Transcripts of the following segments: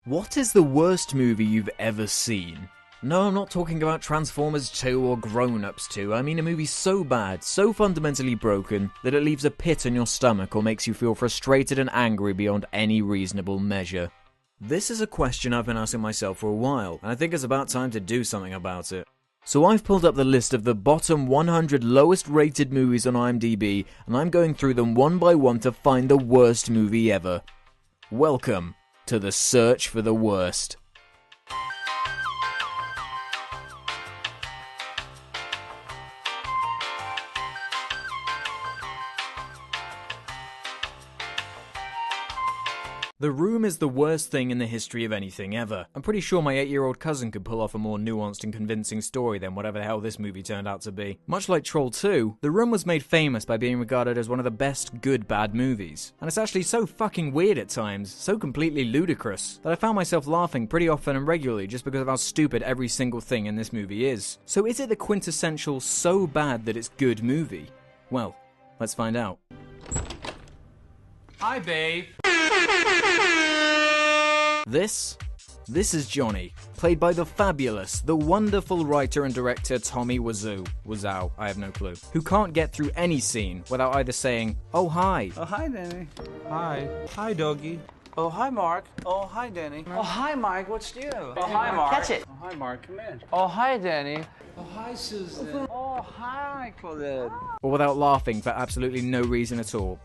What is the worst movie you've ever seen? No, I'm not talking about Transformers 2 or Grown Ups 2. I mean a movie so bad, so fundamentally broken, that it leaves a pit in your stomach or makes you feel frustrated and angry beyond any reasonable measure. This is a question I've been asking myself for a while, and I think it's about time to do something about it. So I've pulled up the list of the bottom 100 lowest rated movies on IMDb, and I'm going through them one by one to find the worst movie ever. Welcome to the search for the worst. The Room is the worst thing in the history of anything ever. I'm pretty sure my 8-year-old cousin could pull off a more nuanced and convincing story than whatever the hell this movie turned out to be. Much like Troll 2, The Room was made famous by being regarded as one of the best good bad movies. And it's actually so fucking weird at times, so completely ludicrous, that I found myself laughing pretty often and regularly just because of how stupid every single thing in this movie is. So is it the quintessential so bad that it's good movie? Well, let's find out. Hi, babe. This is Johnny, played by the fabulous, the wonderful writer and director Tommy Wiseau, I have no clue, who can't get through any scene without either saying, "Oh hi." Oh, hi, Danny. Hi. Hi, doggy. Oh, hi, Mark. Oh, hi, Danny. Oh, hi, Mike. What's new? Oh, hi, Mark. Catch it. Oh, hi, Mark. Come in. Oh, hi, Danny. Oh, hi, Susan. Oh, hi, Claudette. Or without laughing for absolutely no reason at all.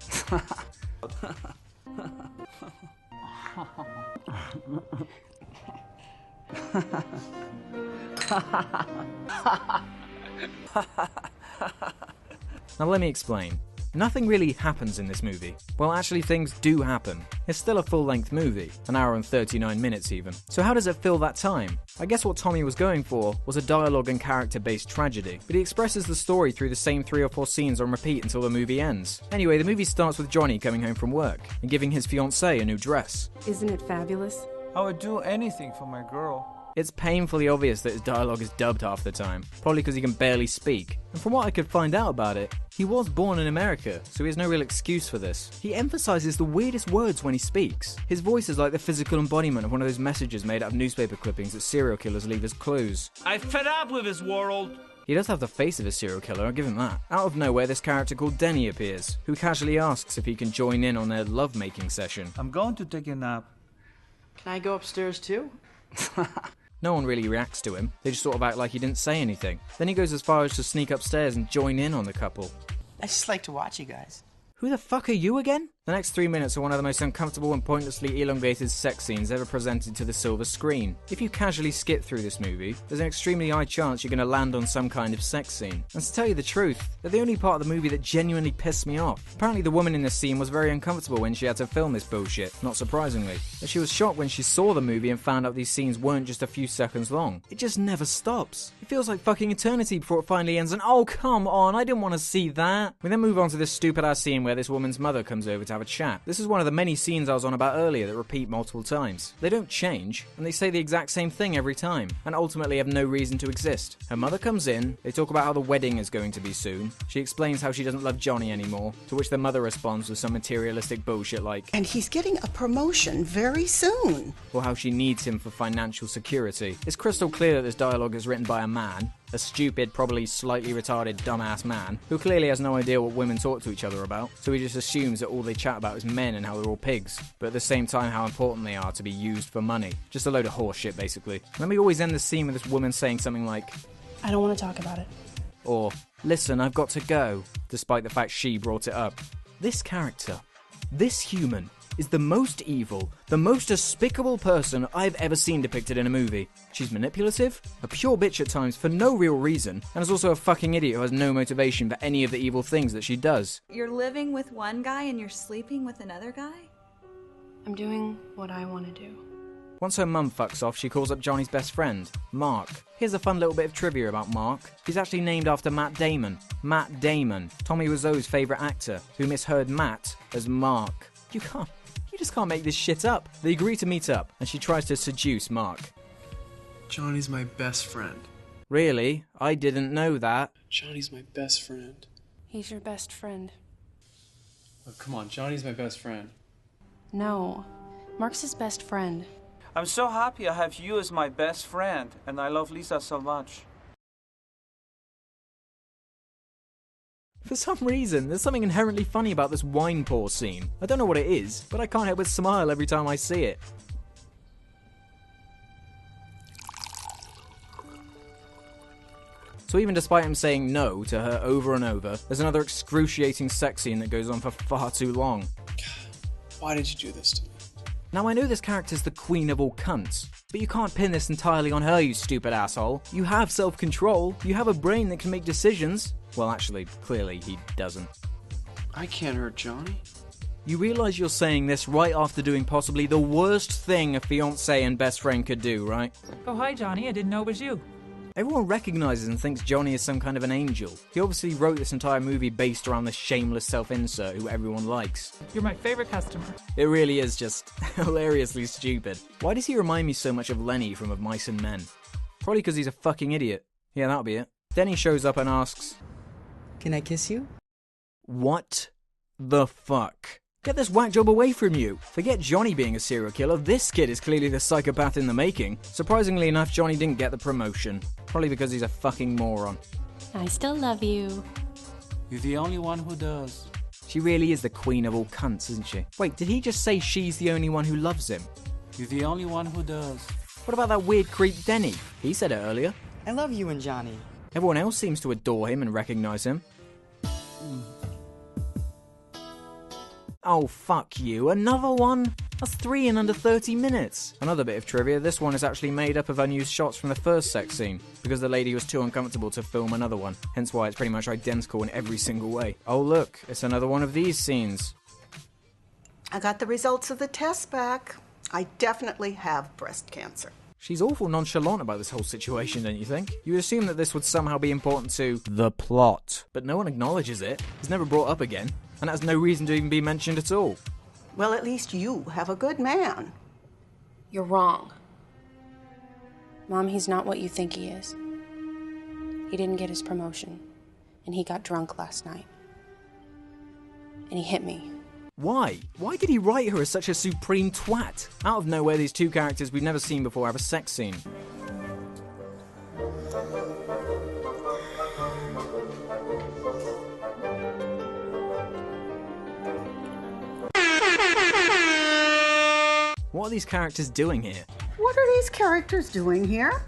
Now let me explain. Nothing really happens in this movie. Well, actually things do happen. It's still a full-length movie, an hour and 39 minutes even. So how does it fill that time? I guess what Tommy was going for was a dialogue and character-based tragedy, but he expresses the story through the same 3 or 4 scenes on repeat until the movie ends. Anyway, the movie starts with Johnny coming home from work and giving his fiancée a new dress. Isn't it fabulous? I would do anything for my girl. It's painfully obvious that his dialogue is dubbed half the time, probably because he can barely speak. And from what I could find out about it, he was born in America, so he has no real excuse for this. He emphasizes the weirdest words when he speaks. His voice is like the physical embodiment of one of those messages made out of newspaper clippings that serial killers leave as clues. I'm fed up with this world. He does have the face of a serial killer, I'll give him that. Out of nowhere, this character called Denny appears, who casually asks if he can join in on their love-making session. I'm going to take a nap. Can I go upstairs too? No one really reacts to him, they just sort of act like he didn't say anything. Then he goes as far as to sneak upstairs and join in on the couple. I just like to watch you guys. Who the fuck are you again? The next 3 minutes are one of the most uncomfortable and pointlessly elongated sex scenes ever presented to the silver screen. If you casually skip through this movie, there's an extremely high chance you're going to land on some kind of sex scene. And to tell you the truth, they're the only part of the movie that genuinely pissed me off. Apparently the woman in this scene was very uncomfortable when she had to film this bullshit, not surprisingly. But she was shocked when she saw the movie and found out these scenes weren't just a few seconds long. It just never stops. It feels like fucking eternity before it finally ends and oh come on, I didn't want to see that. We then move on to this stupid ass scene where this woman's mother comes over to have a chat. This is one of the many scenes I was on about earlier that repeat multiple times. They don't change, and they say the exact same thing every time, and ultimately have no reason to exist. Her mother comes in, they talk about how the wedding is going to be soon, she explains how she doesn't love Johnny anymore, to which the mother responds with some materialistic bullshit like, "And he's getting a promotion very soon." Or how she needs him for financial security. It's crystal clear that this dialogue is written by a man, a stupid, probably slightly retarded, dumbass man, who clearly has no idea what women talk to each other about, so he just assumes that all they chat about is men and how they're all pigs, but at the same time how important they are to be used for money. Just a load of horse shit, basically. And then we always end the scene with this woman saying something like, I don't want to talk about it. or, listen, I've got to go, despite the fact she brought it up. This character, this human, is the most evil, the most despicable person I've ever seen depicted in a movie. She's manipulative, a pure bitch at times for no real reason, and is also a fucking idiot who has no motivation for any of the evil things that she does. You're living with one guy and you're sleeping with another guy? I'm doing what I want to do. Once her mum fucks off, she calls up Johnny's best friend, Mark. Here's a fun little bit of trivia about Mark. He's actually named after Matt Damon. Matt Damon, Tommy Wiseau's favourite actor, who misheard Matt as Mark. You just can't make this shit up. They agree to meet up, and she tries to seduce Mark. Johnny's my best friend. Really? I didn't know that. Johnny's my best friend. He's your best friend. Oh, come on, Johnny's my best friend. No, Mark's his best friend. I'm so happy I have you as my best friend, and I love Lisa so much. For some reason, there's something inherently funny about this wine pour scene. I don't know what it is, but I can't help but smile every time I see it. So even despite him saying no to her over and over, there's another excruciating sex scene that goes on for far too long. Why did you do this to me? Now I know this character's the queen of all cunts, but you can't pin this entirely on her, you stupid asshole. You have self-control, you have a brain that can make decisions. Well, actually, clearly he doesn't. I can't hurt Johnny. You realise you're saying this right after doing possibly the worst thing a fiancé and best friend could do, right? Oh, hi, Johnny. I didn't know it was you. Everyone recognises and thinks Johnny is some kind of an angel. He obviously wrote this entire movie based around this shameless self-insert who everyone likes. You're my favourite customer. It really is just hilariously stupid. Why does he remind me so much of Lenny from Of Mice and Men? Probably because he's a fucking idiot. Yeah, that'll be it. Then he shows up and asks, Can I kiss you? what the fuck? Get this whack job away from you. Forget Johnny being a serial killer, this kid is clearly the psychopath in the making. Surprisingly enough, Johnny didn't get the promotion. Probably because he's a fucking moron. I still love you. You're the only one who does. She really is the queen of all cunts, isn't she? Wait, did he just say she's the only one who loves him? You're the only one who does. What about that weird creep Denny? He said it earlier. I love you and Johnny. Everyone else seems to adore him and recognise him. Oh, fuck you. Another one? That's 3 in under 30 minutes. Another bit of trivia, this one is actually made up of unused shots from the first sex scene, because the lady was too uncomfortable to film another one, hence why it's pretty much identical in every single way. Oh look, it's another one of these scenes. I got the results of the test back. I definitely have breast cancer. She's awful nonchalant about this whole situation, don't you think? You would assume that this would somehow be important to the plot, but no one acknowledges it. It's never brought up again, and has no reason to even be mentioned at all. Well, at least you have a good man. You're wrong. Mom, he's not what you think he is. He didn't get his promotion, and he got drunk last night. And he hit me. Why? Why did he write her as such a supreme twat? Out of nowhere, these two characters we've never seen before have a sex scene. What are these characters doing here? What are these characters doing here?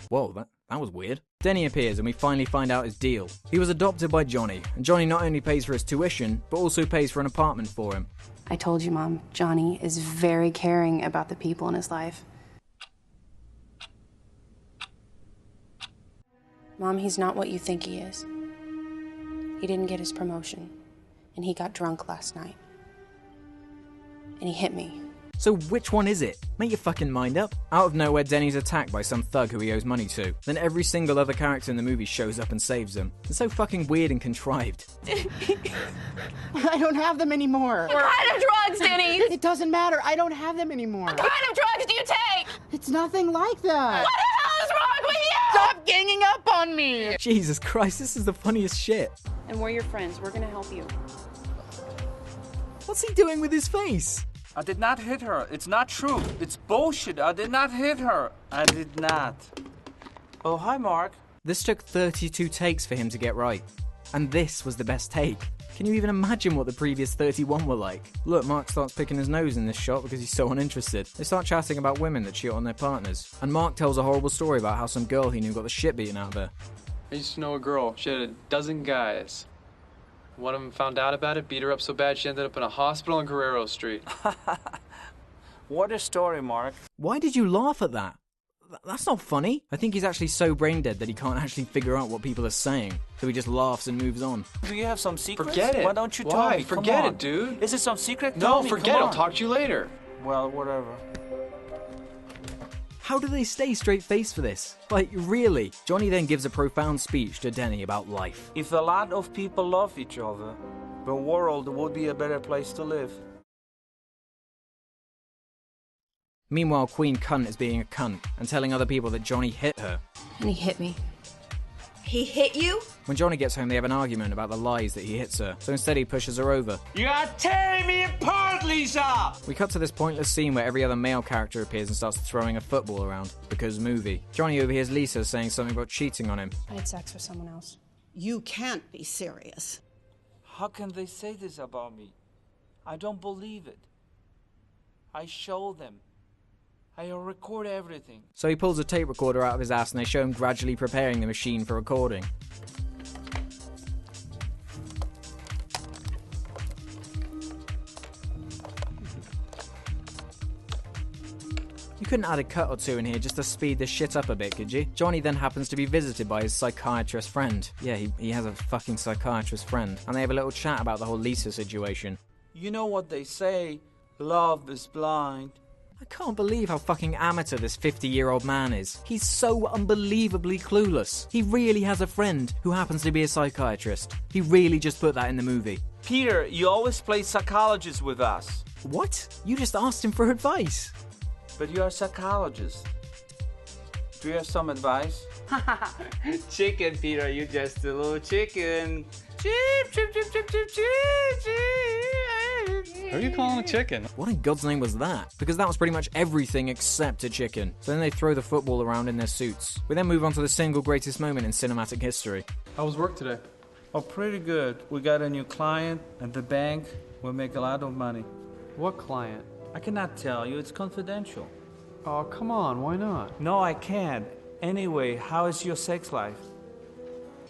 Whoa, that was weird. Denny appears and we finally find out his deal. He was adopted by Johnny, and Johnny not only pays for his tuition, but also pays for an apartment for him. I told you, Mom, Johnny is very caring about the people in his life. Mom, he's not what you think he is. He didn't get his promotion, and he got drunk last night. And he hit me. So which one is it? Make your fucking mind up. Out of nowhere, Denny's attacked by some thug who he owes money to. Then every single other character in the movie shows up and saves him. It's so fucking weird and contrived. I don't have them anymore. What kind of drugs, Denny? It doesn't matter. I don't have them anymore. What kind of drugs do you take? It's nothing like that. What the hell is wrong with you? Stop ganging up on me! Jesus Christ, this is the funniest shit. And we're your friends. We're gonna help you. What's he doing with his face? I did not hit her. It's not true. It's bullshit. I did not hit her. I did not. Oh, hi, Mark. This took 32 takes for him to get right. And this was the best take. Can you even imagine what the previous 31 were like? Look, Mark starts picking his nose in this shot because he's so uninterested. They start chatting about women that cheat on their partners. And Mark tells a horrible story about how some girl he knew got the shit beaten out of her. I used to know a girl. She had a dozen guys. One of them found out about it, beat her up so bad she ended up in a hospital on Guerrero Street. What a story, Mark. Why did you laugh at that? That's not funny. I think he's actually so brain dead that he can't actually figure out what people are saying. So he just laughs and moves on. Do you have some secrets? Forget it. Why don't you tell Why? me? Forget Come on. it, dude. Is it some secret? No, Tell me. forget it. Come I'll on. talk to you later. Well, whatever. How do they stay straight-faced for this? Like, really? Johnny then gives a profound speech to Denny about life. If a lot of people love each other, the world would be a better place to live. Meanwhile, Queen Cunt is being a cunt and telling other people that Johnny hit her. And he hit me. He hit you? When Johnny gets home, they have an argument about the lies that he hits her, so instead he pushes her over. You are tearing me apart, Lisa! We cut to this pointless scene where every other male character appears and starts throwing a football around, because movie. Johnny overhears Lisa saying something about cheating on him. I had sex with someone else. You can't be serious. How can they say this about me? I don't believe it. I show them. I record everything. So he pulls a tape recorder out of his ass and they show him gradually preparing the machine for recording. You couldn't add a cut or two in here just to speed this shit up a bit, could you? Johnny then happens to be visited by his psychiatrist friend. Yeah, he has a fucking psychiatrist friend. And they have a little chat about the whole Lisa situation. You know what they say, love is blind. I can't believe how fucking amateur this 50-year-old man is. He's so unbelievably clueless. He really has a friend who happens to be a psychiatrist. He really just put that in the movie. Peter, you always play psychologist with us. What? You just asked him for advice. But you're a psychologist. Do you have some advice? Chicken, Peter, you just a little chicken. Who are you calling a chicken? What in God's name was that? Because that was pretty much everything except a chicken. So then they throw the football around in their suits. We then move on to the single greatest moment in cinematic history. How was work today? Oh, pretty good. We got a new client at the bank. We'll make a lot of money. What client? I cannot tell you. It's confidential. Oh, come on. Why not? No, I can't. Anyway, how is your sex life?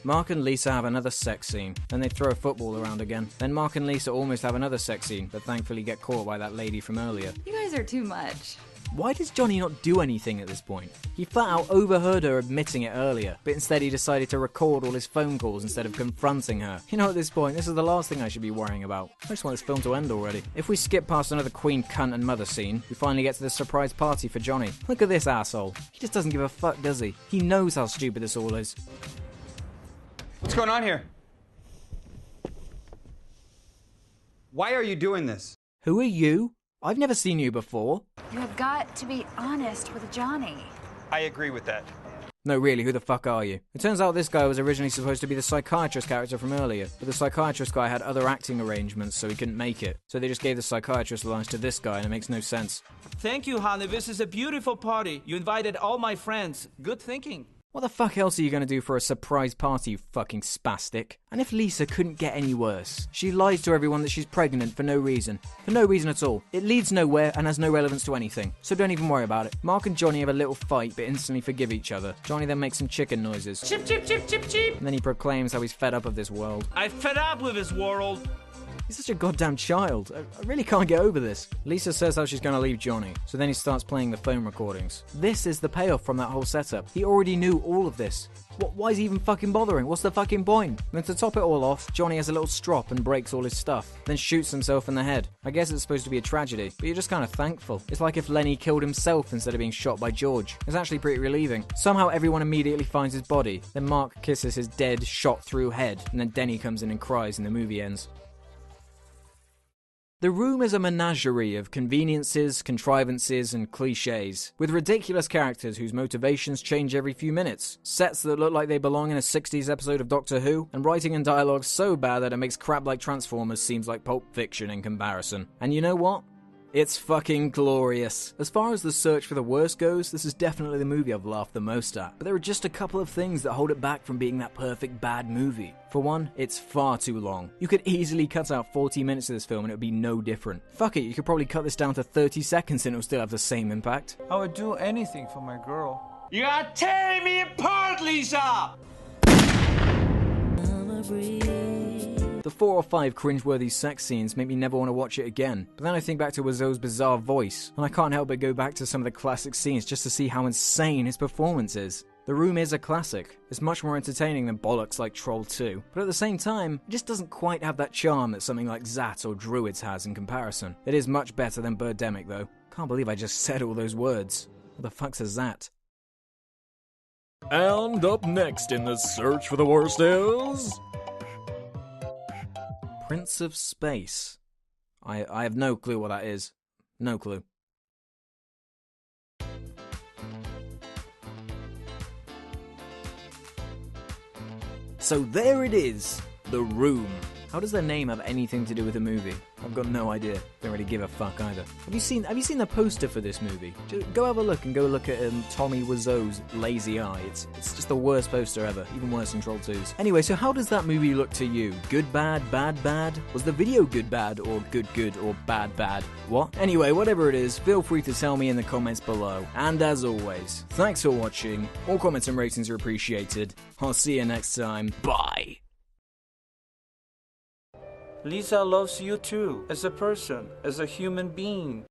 Mark and Lisa have another sex scene. Then they throw a football around again. Then Mark and Lisa almost have another sex scene, but thankfully get caught by that lady from earlier. You guys are too much. Why does Johnny not do anything at this point? He flat out overheard her admitting it earlier, but instead he decided to record all his phone calls instead of confronting her. You know, at this point, this is the last thing I should be worrying about. I just want this film to end already. If we skip past another queen, cunt and mother scene, we finally get to the surprise party for Johnny. Look at this asshole. He just doesn't give a fuck, does he? He knows how stupid this all is. What's going on here? Why are you doing this? Who are you? I've never seen you before. You have got to be honest with Johnny. I agree with that. No, really, who the fuck are you? It turns out this guy was originally supposed to be the psychiatrist character from earlier, but the psychiatrist guy had other acting arrangements, so he couldn't make it. So they just gave the psychiatrist lines to this guy, and it makes no sense. Thank you, honey. This is a beautiful party. You invited all my friends. Good thinking. What the fuck else are you going to do for a surprise party, you fucking spastic? And if Lisa couldn't get any worse, she lies to everyone that she's pregnant for no reason. For no reason at all. It leads nowhere and has no relevance to anything. So don't even worry about it. Mark and Johnny have a little fight but instantly forgive each other. Johnny then makes some chicken noises. Chip, chip, chip, chip, chip. And then he proclaims how he's fed up of this world. I'm fed up with this world. He's such a goddamn child. I really can't get over this. Lisa says how she's going to leave Johnny, so then he starts playing the phone recordings. This is the payoff from that whole setup. He already knew all of this. Why is he even fucking bothering? What's the fucking point? And then to top it all off, Johnny has a little strop and breaks all his stuff, then shoots himself in the head. I guess it's supposed to be a tragedy, but you're just kind of thankful. It's like if Lenny killed himself instead of being shot by George. It's actually pretty relieving. Somehow everyone immediately finds his body, then Mark kisses his dead, shot-through head, and then Denny comes in and cries and the movie ends. The room is a menagerie of conveniences, contrivances, and cliches, with ridiculous characters whose motivations change every few minutes, sets that look like they belong in a 60s episode of Doctor Who, and writing and dialogue so bad that it makes crap like Transformers seems like Pulp Fiction in comparison. And you know what? It's fucking glorious. As far as the search for the worst goes, this is definitely the movie I've laughed the most at. But there are just a couple of things that hold it back from being that perfect bad movie. For one, it's far too long. You could easily cut out 40 minutes of this film and it would be no different. Fuck it, you could probably cut this down to 30 seconds and it will still have the same impact. I would do anything for my girl. You are tearing me apart, Lisa! The 4 or 5 cringeworthy sex scenes make me never want to watch it again. But then I think back to Wiseau's bizarre voice, and I can't help but go back to some of the classic scenes just to see how insane his performance is. The Room is a classic. It's much more entertaining than bollocks like Troll 2, but at the same time, it just doesn't quite have that charm that something like Zat or Druids has in comparison. It is much better than Birdemic though. Can't believe I just said all those words. What the fuck's a Zat? And up next in the search for the worst is... Prince of Space. I have no clue what that is. No clue. So there it is, The Room. How does their name have anything to do with the movie? I've got no idea. Don't really give a fuck either. Have you seen the poster for this movie? Go have a look and go look at Tommy Wiseau's Lazy Eye. It's just the worst poster ever, even worse than Troll 2's. Anyway, so how does that movie look to you? Good, bad, bad, bad? Was the video good, bad, or good, good, or bad, bad? What? Anyway, whatever it is, feel free to tell me in the comments below. And as always, thanks for watching. All comments and ratings are appreciated. I'll see you next time. Bye. Lisa loves you too, as a person, as a human being.